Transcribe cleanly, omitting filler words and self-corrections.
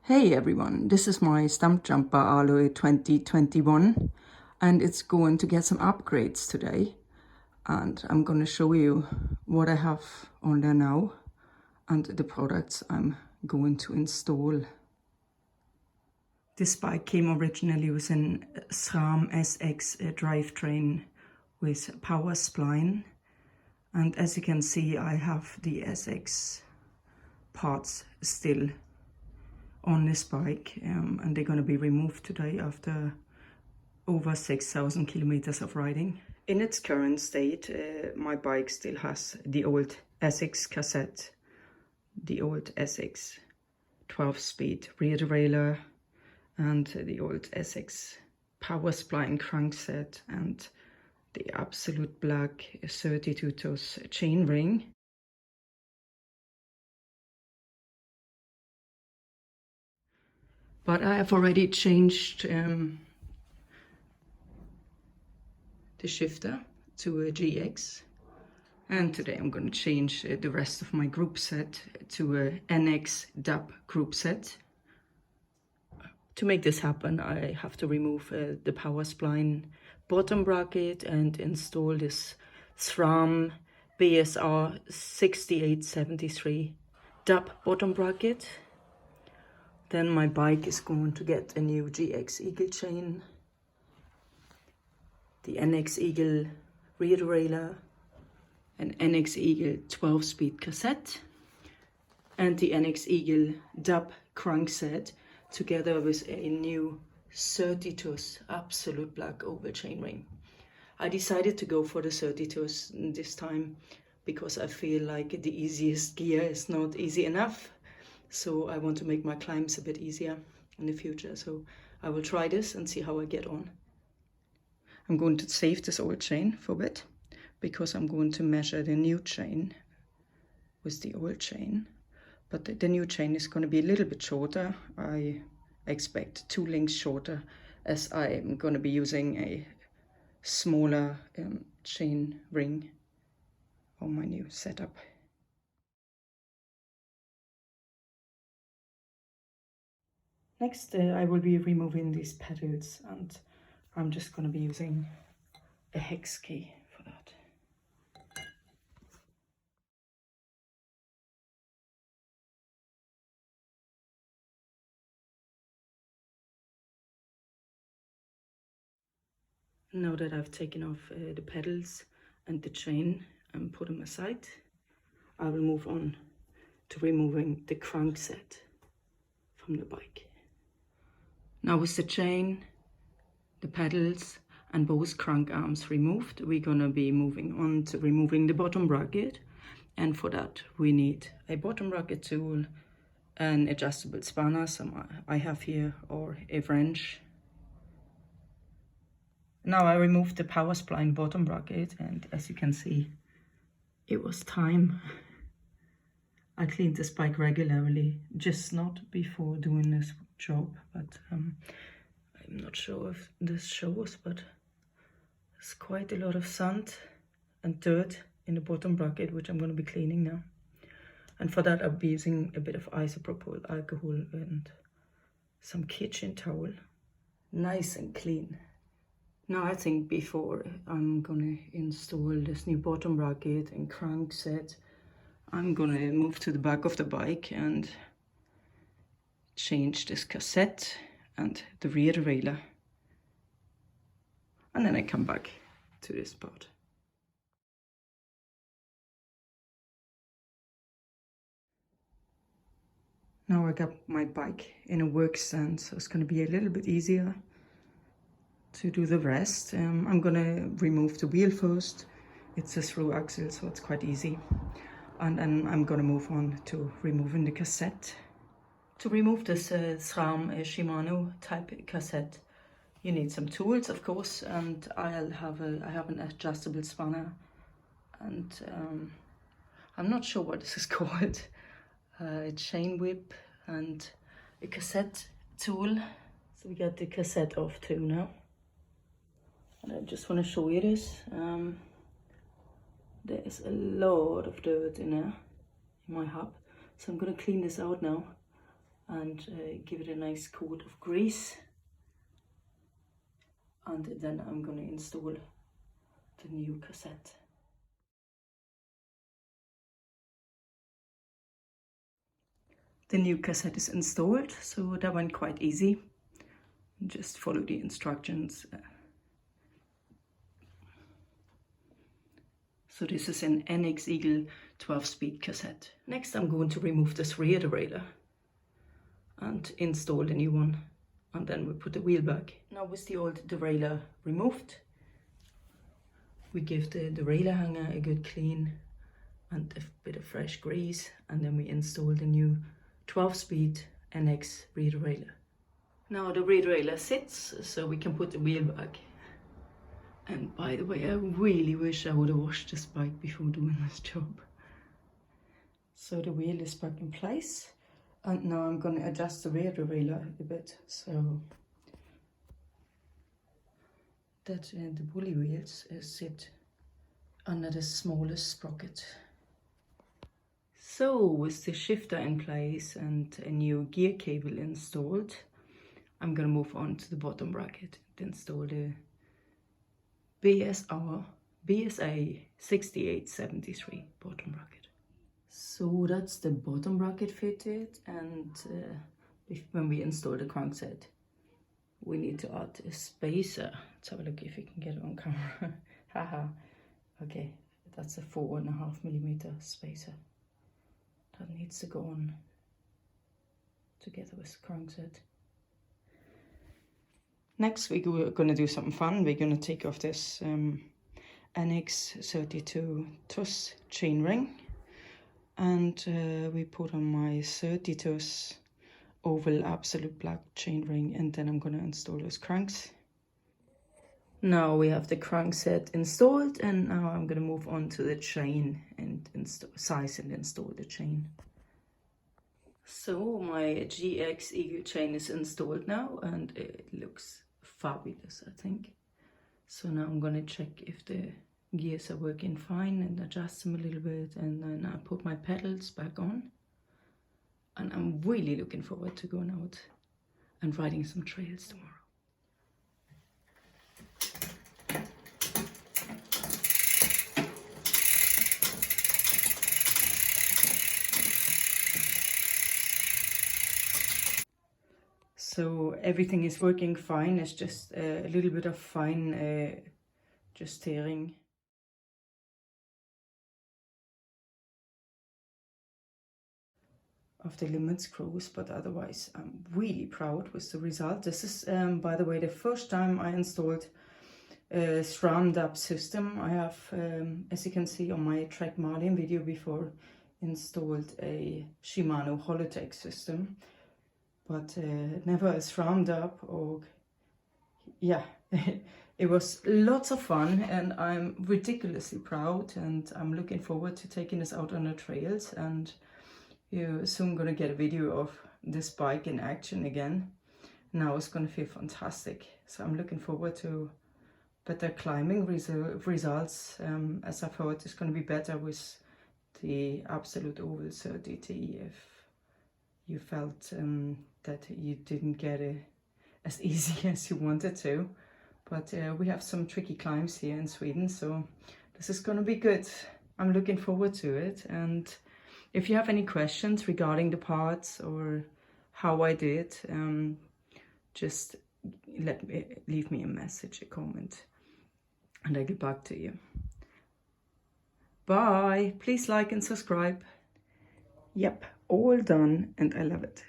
Hey everyone, this is my Stumpjumper Alloy 2021 and it's going to get some upgrades today, and I'm going to show you what I have on there now and the products I'm going to install. This bike came originally with an SRAM NX drivetrain with power spline, and as you can see I have the SX parts still on this bike, and they're going to be removed today after over 6,000 kilometers of riding. In its current state, my bike still has the old SX cassette, the old SX 12-speed rear derailleur, and the old SX power spline crankset, and the absolute black 32-tooth chain ring. But I have already changed the shifter to a GX, and today I'm going to change the rest of my group set to a NX Dub group set. To make this happen, I have to remove the power spline bottom bracket and install this SRAM BSR 6873 Dub bottom bracket. Then my bike is going to get a new GX Eagle chain, the NX Eagle rear derailleur, an NX Eagle 12-speed cassette, and the NX Eagle Dub crankset, together with a new 30-tooth absolute black oval chainring. I decided to go for the 30-tooth this time because I feel like the easiest gear is not easy enough. So I want to make my climbs a bit easier in the future. So I will try this and see how I get on. I'm going to save this old chain for a bit because I'm going to measure the new chain with the old chain. But the new chain is going to be a little bit shorter. I expect 2 links shorter, as I'm going to be using a smaller chain ring on my new setup. Next, I will be removing these pedals, and I'm just going to be using a hex key for that. Now that I've taken off the pedals and the chain and put them aside, I will move on to removing the crankset from the bike. Now with the chain, the pedals and both crank arms removed, we're gonna be moving on to removing the bottom bracket. And for that we need a bottom bracket tool, an adjustable spanner, some I have here, or a wrench. Now I removed the power spline bottom bracket, and as you can see, it was time. I cleaned this bike regularly, just not before doing this job, but I'm not sure if this shows, but there's quite a lot of sand and dirt in the bottom bracket, which I'm going to be cleaning now. And for that I'll be using a bit of isopropyl alcohol and some kitchen towel. Nice and clean. Now I think before I'm gonna install this new bottom bracket and crankset, I'm gonna move to the back of the bike and change this cassette and the rear derailleur. And then I come back to this part. Now I got my bike in a work stand, so it's gonna be a little bit easier to do the rest. I'm gonna remove the wheel first. It's a through axle, so it's quite easy. And then I'm gonna move on to removing the cassette. To remove this SRAM Shimano type cassette, you need some tools, of course, and I have an adjustable spanner, and I'm not sure what this is called, a chain whip and a cassette tool. So we got the cassette off too now. And I just want to show you this. There is a lot of dirt in there, in my hub. So I'm going to clean this out now and give it a nice coat of grease. And then I'm going to install the new cassette. The new cassette is installed, so that went quite easy. Just follow the instructions. So this is an NX Eagle 12-speed cassette. Next I'm going to remove this rear derailleur and install the new one. And then we put the wheel back. Now with the old derailleur removed, we give the derailleur hanger a good clean and a bit of fresh grease, and then we install the new 12-speed NX rear derailleur. Now the rear derailleur sits, so we can put the wheel back. And by the way, I really wish I would have washed this bike before doing this job. So the wheel is back in place. And now I'm going to adjust the rear derailleur a bit, so that the pulley wheels sit under the smallest sprocket. So with the shifter in place and a new gear cable installed, I'm going to move on to the bottom bracket and install the BSA 6873 bottom bracket. So that's the bottom bracket fitted, and when we install the crankset, we need to add a spacer. Let's have a look if we can get it on camera. Haha. Okay, that's a 4.5mm spacer. That needs to go on together with the crankset. Next we're going to do something fun. We're going to take off this NX32 TUS chain ring. And we put on my 30 TUS oval absolute black chain ring, and then I'm going to install those cranks. Now we have the crankset installed, and now I'm going to move on to the chain and size and install the chain. So my GX Eagle chain is installed now, and it looks fabulous, I think. So now I'm going to check if the gears are working fine and adjust them a little bit, and then I put my pedals back on, and I'm really looking forward to going out and riding some trails tomorrow. So everything is working fine. It's just a little bit of fine just tearing. Of the limit screws, but otherwise I'm really proud with the result. This is by the way the first time I installed a SRAM Dub system. I have as you can see on my Track Marlin video before, installed a Shimano Holotech system, but never a SRAM Dub. Or yeah, it was lots of fun, and I'm ridiculously proud, and I'm looking forward to taking this out on the trails. And you're soon gonna get a video of this bike in action again. Now it's gonna feel fantastic. So I'm looking forward to better climbing results, as I've heard it's gonna be better with the Absolute Oval 30T if you felt that you didn't get it as easy as you wanted to. But we have some tricky climbs here in Sweden, so this is gonna be good. I'm looking forward to it. And if you have any questions regarding the parts or how I did, just leave me a message, a comment, and I'll get back to you. Bye. Please like and subscribe. Yep, all done, and I love it.